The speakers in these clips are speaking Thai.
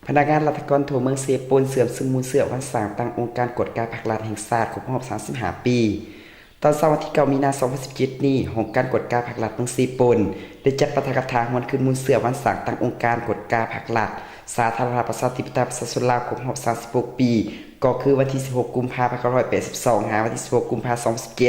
พนักงานรัฐกรทั่วเมืองเซโปนเสื่อมซึมมูลเสื่อวันสร้างตั้งองค์การกฎการผลักดันแห่งชาติครบรอบ35 ปี ตอนเสาร์วันที่9 มีนาคม 2017 นี้องค์การกฎการผลักดันเมืองเซโปนได้จัดปาฐกถาหวนคืนมูลเสื่อวันสร้างตั้งองค์การกฎการผลักดันสาธารณรัฐประชาธิปไตยประชาชนลาวครบรอบ36 ปี ก็คือวันที่ 16 กุมภาพันธ์ 1982 หาวันที่ 16 กุมภาพันธ์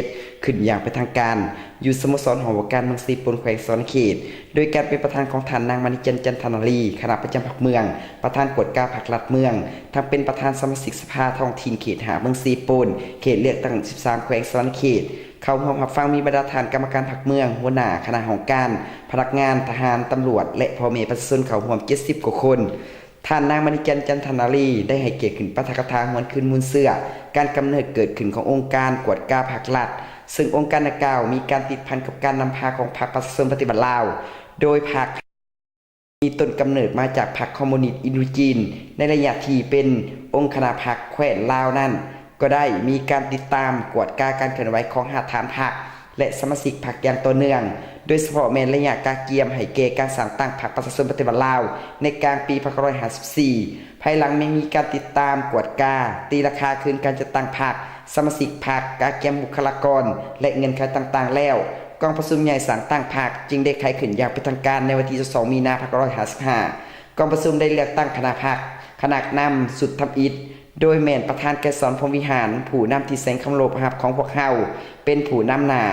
2017 ขึ้นอย่างเป็นทางการ อยู่สโมสรหอว่าการเมืองซีปนแขวงสวรรณเขต โดยการเป็นประธานของท่านนางมณีจันทร์จันทนารีคณะประจำพรรคเมือง ประธานกฎการผลักดันเมือง ทั้งเป็นประธานสมาชิกสภาท้องถิ่นเขตหาเมืองซีปนเขตเลือกตั้ง 13 แขวงสวรรณเขต เข้าร่วมรับฟังมีบรรดาฐานกรรมการพรรคเมือง หัวหน้าคณะของการ พนักงานทหารตำรวจ และพ่อแม่ประชาชนเข้าร่วม 70 กว่าคน ท่านนางมณีจันทร์จันทนารีได้ให้เกียรติขึ้นปาฐกถาหวนคืนมูลเสื่อการกำเนิดเกิดขึ้นขององค์การกวดกาผลักดันซึ่งองค์การดังกล่าวมีการติดพันกับการนำพาของพรรคประชาชนปฏิบัติลาวโดยพรรคมีต้นกำเนิดมาจากพรรคคอมมิวนิสต์อินโดจีนในระยะที่เป็นองค์คณะพรรคแขวนลาวนั้นก็ได้มีการติดตามกวดกาการเคลื่อนไหวของหาฐานพรรคและสมาชิกพรรคอย่างต่อเนื่องโดยเฉพาะแม้ระยะกาเกียมให้เกการสร้างตั้งพรรคประชาชนปฏิบัติลาวในกลางปี2554ภายหลังไม่มีการติดตามกวดกาตีราคาคืนการจัดตั้งพรรคสมาชิกพรรคกาเกียมบุคลากรและเงินค่าต่างๆแล้วกองประชุมใหญ่สร้างตั้งพรรคจึงได้ไขขึ้นอย่างเป็นทางการในวันที่2 มีนาคม2555กองประชุมได้เลือกตั้งคณะพรรคคณะนำสุดทำอิฐโดยแม่นประธานแกษรพรหมวิหารผู้นำที่แสงคำโลภหับของพวกเฮาเป็นผู้นำหน้า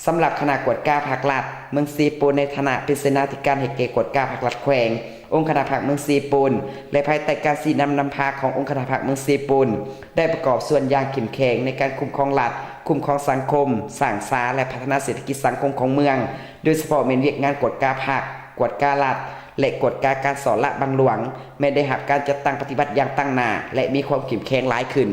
สำหรับคณะกวดกาผลักดันเมืองซีปูนในฐานะเป็นเสนาธิการให้เกกวดกาผลักดันแขวงองค์คณะพรรคเมืองซีปูนและภายใต้การสีนำพาขององค์คณะพรรคเมืองซีปูนได้ประกอบส่วนอย่างเข้มแข็งในการคุ้มครองรัฐคุ้มครองสังคมสร้างสรรค์และพัฒนาเศรษฐกิจสังคมของเมืองโดยเฉพาะเมนเวียกงานกวดกาพรรคกวดการัฐและกฎการสอนละบังหลวงแม้ได้หับการจัดตั้งปฏิบัติอย่างตั้งหน้าและมีความเข้มแข็งหลายขึ้น